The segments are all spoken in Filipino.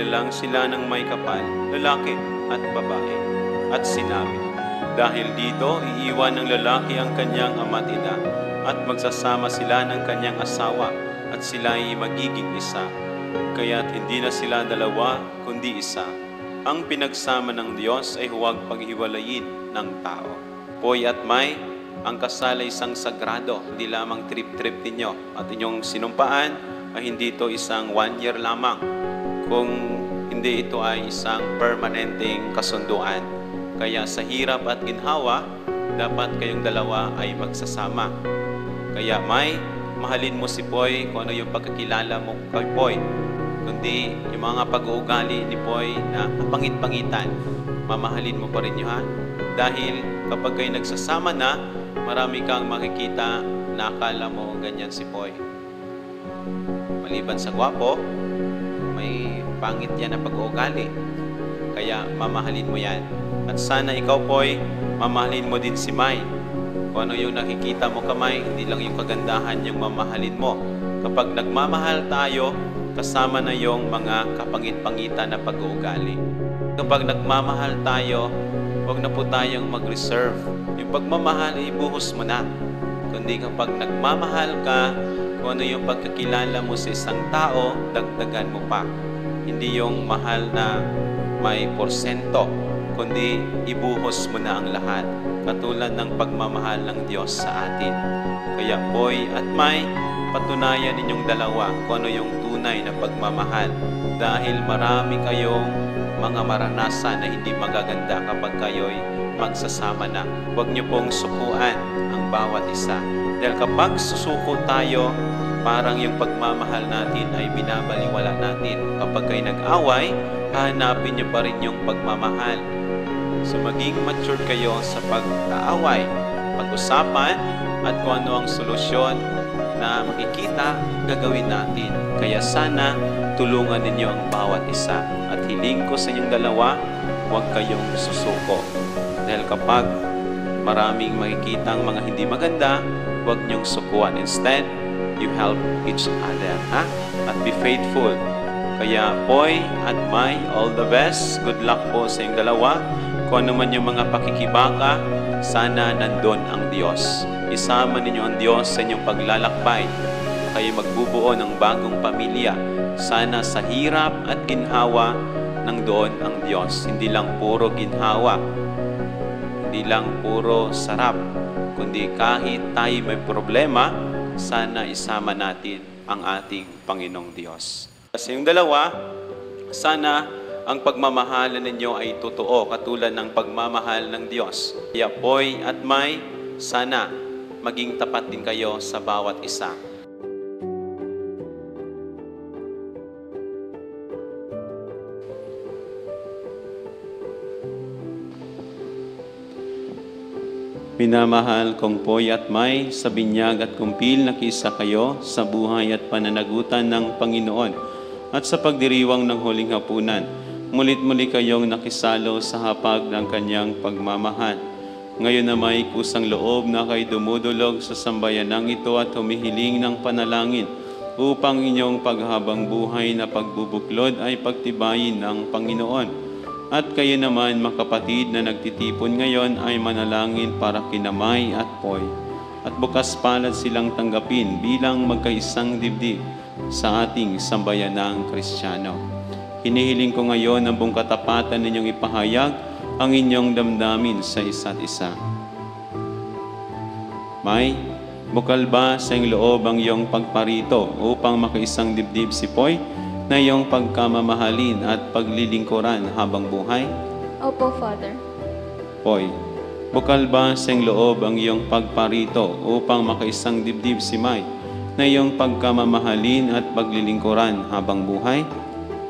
nilalang sila ng may kapal, lalaki at babae. At sinabi, dahil dito iiwan ng lalaki ang kanyang ama't ina, at magsasama sila ng kanyang asawa, at sila ay magiging isa. Kaya't hindi na sila dalawa, kundi isa. Ang pinagsama ng Diyos ay huwag paghiwalayin ng tao. Poy at May, ang kasal ay isang sagrado, hindi lamang trip-trip ninyo. At inyong sinumpaan ay hindi ito isang 1 year lamang. Kung hindi, ito ay isang permanenteng kasunduan. Kaya sa hirap at ginhawa, dapat kayong dalawa ay magsasama. Kaya May, mahalin mo si Poy kung ano yung pagkakilala mo kay Poy. Kundi yung mga pag-uugali ni Poy na kapangit-pangitan, mamahalin mo pa rin yun, ha? Dahil kapag kayo nagsasama na, marami kang makikita na akala mo ganyan si Poy. Maliban sa gwapo, may pangit yan na pag-uugali. Kaya mamahalin mo yan. At sana ikaw, Poy, mamahalin mo din si May. Kung ano yung nakikita mo kamay, hindi lang yung kagandahan yung mamahalin mo. Kapag nagmamahal tayo, kasama na yung mga kapangit-pangitan na pag-uugali. Kapag nagmamahal tayo, huwag na po tayong mag-reserve. Yung pagmamahal, ibuhos mo na. Kundi kapag nagmamahal ka, kung ano yung pagkakilala mo sa isang tao, dagdagan mo pa. Hindi yung mahal na may porsento, kundi ibuhos mo na ang lahat. Katulad ng pagmamahal ng Diyos sa atin. Kaya Poy at May, patunayan ninyong dalawa kung ano yung tunay na pagmamahal. Dahil marami kayong mga maranasan na hindi magaganda kapag kayo'y magsasama na. Huwag niyo pong sukuan ang bawat isa. Dahil kapag susuko tayo, parang yung pagmamahal natin ay binabaliwala natin. Kapag kayo nag-away, hahanapin niyo pa rin yung pagmamahal. So maging mature kayo sa pag-aaway, pag-usapan, at kung ano ang solusyon na makikita, gagawin natin. Kaya sana tulungan ninyo ang bawat isa. At hiling ko sa inyong dalawa, huwag kayong susuko. Dahil kapag maraming makikitang mga hindi maganda, huwag niyong sukuan. Instead, you help each other, ha? At be faithful. Kaya Poy at May, all the best. Good luck po sa inyong dalawa. Kung ano man yung mga pakikibaka, sana nandun ang Diyos. Isama ninyo ang Diyos sa inyong paglalakbay. Kayo magbubuo ng bagong pamilya. Sana sa hirap at ginhawa, nandoon ang Diyos. Hindi lang puro ginhawa, hindi lang puro sarap, kundi kahit tayo may problema, sana isama natin ang ating Panginoong Diyos. Kasi yung dalawa, sana ang pagmamahalan ninyo ay totoo, katulad ng pagmamahal ng Diyos. Kaya Poy at May, sana maging tapat din kayo sa bawat isa. Minamahal kong Poy at May, sa binyag at kumpil nakisa kayo sa buhay at pananagutan ng Panginoon at sa pagdiriwang ng huling hapunan. Mulit-muli kayong nakisalo sa hapag ng kanyang pagmamahal. Ngayon na may kusang loob na kay dumudulog sa sambayanang ito at humihiling ng panalangin upang inyong paghabang buhay na pagbubuklod ay pagtibayin ng Panginoon. At kayo naman, mga kapatid na nagtitipon ngayon, ay manalangin para kina May at Poy. At bukas palad silang tanggapin bilang magkaisang dibdib sa ating sambayanang Kristiyano. Hinihiling ko ngayon ang buong katapatan ninyong ipahayag ang inyong damdamin sa isa't isa. May, bukal ba sa iyong loob ang iyong pagparito upang makaisang dibdib si Poy na iyong pagkamamahalin at paglilingkuran habang buhay? Opo, Father. Poy, bukal ba sa iyong loob ang iyong pagparito upang makaisang dibdib si May na iyong pagkamamahalin at paglilingkuran habang buhay?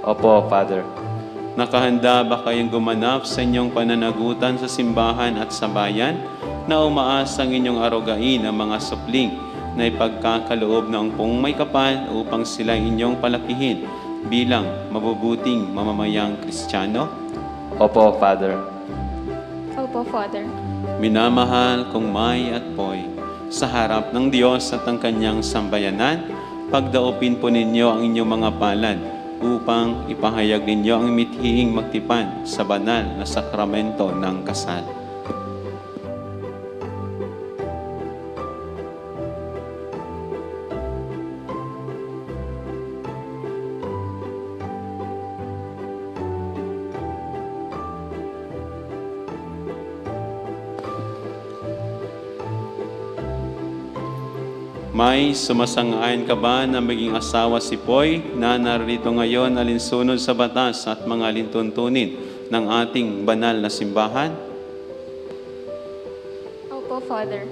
Opo, Father. Nakahanda ba kayong gumanap sa inyong pananagutan sa simbahan at sa bayan na umaasang inyong arugain ang mga supling na ipagkakaloob ng pong may kapal upang sila inyong palakihin bilang mabubuting mamamayang Kristiyano? Opo, Father. Opo, Father. Minamahal kong May at Poy, sa harap ng Diyos at ang kanyang sambayanan, pagdaupin po ninyo ang inyong mga palad upang ipahayag ninyo ang mithiing magtipan sa banal na sakramento ng kasal. May sumasang-ayon ka ba na maging asawa si Poy na narito ngayon alinsunod sa batas at mga alintuntunin ng ating banal na simbahan? Opo, Father.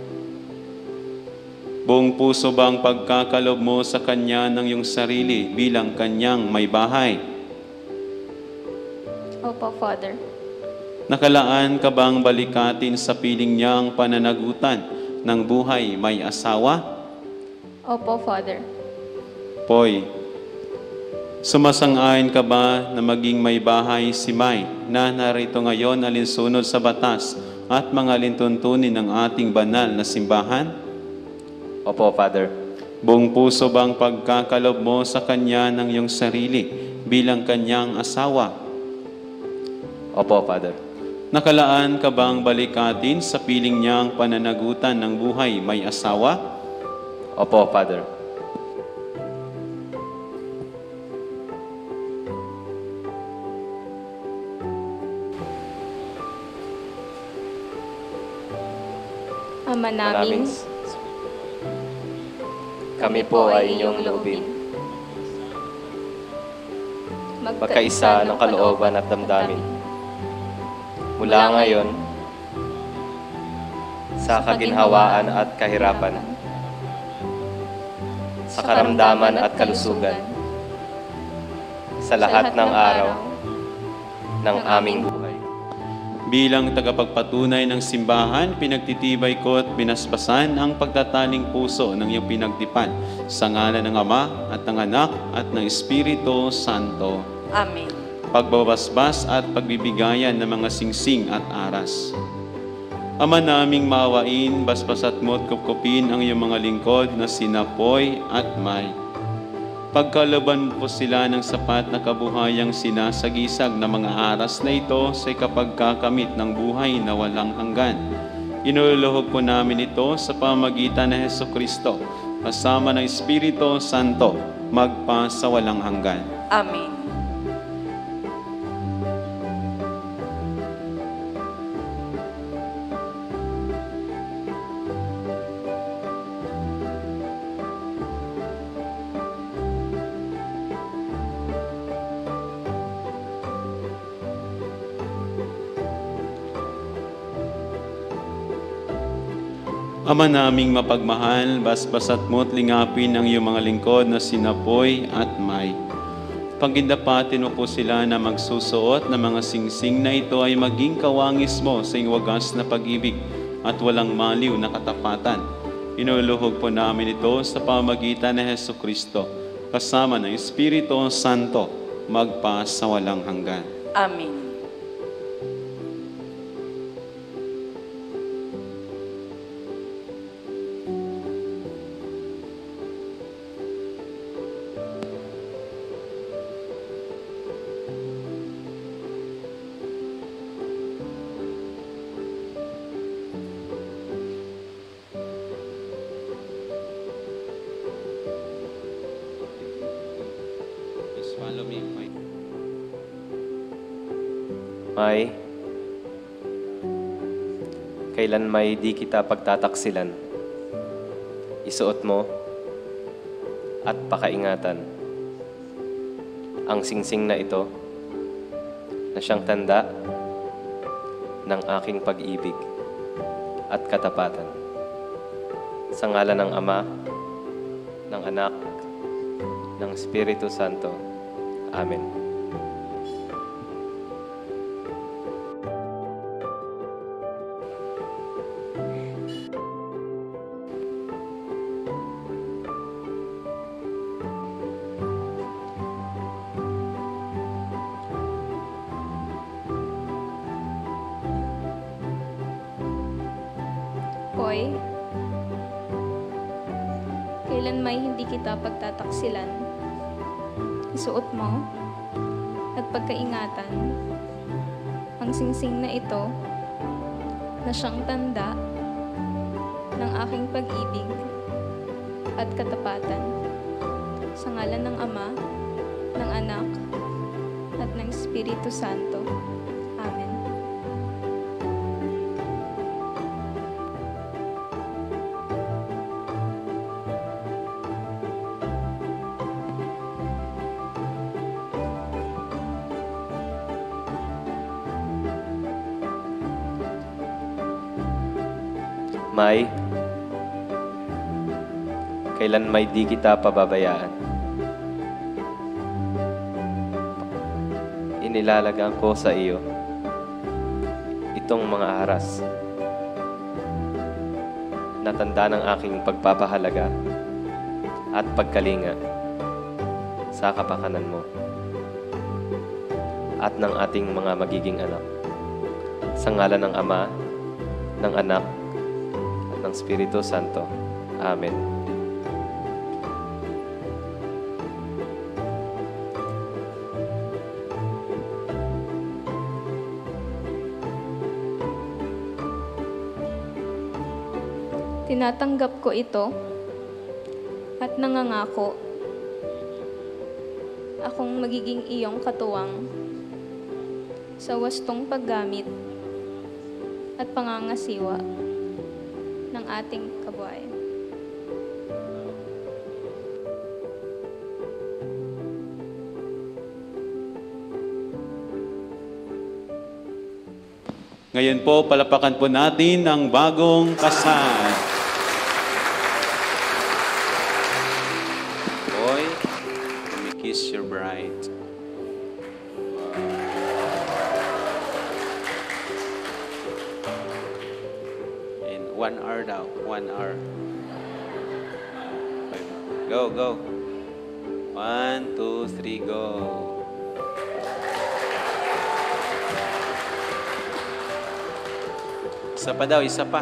Buong puso ba ang pagkakalob mo sa kanya ng iyong sarili bilang kanyang may bahay? Opo, Father. Nakalaan ka bang balikatin sa piling niyang pananagutan ng buhay may asawa? Opo, Father. Poy, sumasang-ayon ka ba na maging may bahay si May na narito ngayon alinsunod sa batas at mga alintuntunin ng ating banal na simbahan? Opo, Father. Buong puso bang pagkakalob mo sa kanya ng iyong sarili bilang kanyang asawa? Opo, Father. Nakalaan ka bang balikatin sa piling niyang pananagutan ng buhay may asawa? Opo, Father. Ama namin, Kami po ay inyong loobin. Magkaisa ng kalooban at damdamin. Mula ngayon, sa kaginhawaan at kahirapan, sa karamdaman at kalusugan, sa lahat ng araw ng aming buhay. Bilang tagapagpatunay ng simbahan, pinagtitibay ko at binasbasan ang pagtataning puso ng iyong pinagtipan sa ngalan ng Ama at ng Anak at ng Espiritu Santo. Amen. Pagbabasbas at pagbibigayan ng mga singsing at aras. Ama naming maawain, basbasat mo at kupkupin ang iyong mga lingkod na sina Poy at May. Pagkalaban po sila ng sapat na kabuhayang sinasagisag na mga aras na ito sa kapagkakamit ng buhay na walang hanggan. Inuluhog po namin ito sa pamagitan ng Hesukristo, kasama ng Espiritu Santo, magpa sa walang hanggan. Amen. Ama naming mapagmahal, basbasat mo't lingapin ang iyong mga lingkod na sina Poy at May. Pagindapatin mo po sila na magsusuot ng mga singsing na ito ay maging kawangis mo sa iyong wagas na pag-ibig at walang maliw na katapatan. Inuluhog po namin ito sa pamagitan ng Hesukristo, kasama ng Espiritu Santo, magpa sa walang hanggan. Amen. Please follow me, Poy. May, kailan may di kita pagtataksilan, isuot mo at pakaingatan ang singsing na ito na siyang tanda ng aking pag-ibig at katapatan. Sa ngalan ng Ama, ng Anak, ng Espiritu Santo. Amen. Poy, kailan may hindi kita pagtataksilan, isuot mo at pagkaingatan ang singsing na ito na siyang tanda ng aking pag-ibig at katapatan. Sa ngalan ng Ama, ng Anak, at ng Espiritu Santo. Amen. May, kailan may di kita pababayaan. Inilalagaan ko sa iyo itong mga haras na tanda ng aking pagpapahalaga at pagkalinga sa kapakanan mo at ng ating mga magiging anak. Sa ngalan ng Ama, ng Anak, ng Espiritu Santo. Amen. Tinatanggap ko ito at nangangako akong magiging iyong katuwang sa wastong paggamit at pangangasiwa ng ating kabuhayan. Ngayon po, palapakan po natin ang bagong kasal. Boy, let me kiss your bride. In 1 hour daw, 1 hour. Go, go. 1, 2, 3, go. Isa pa daw, isa pa.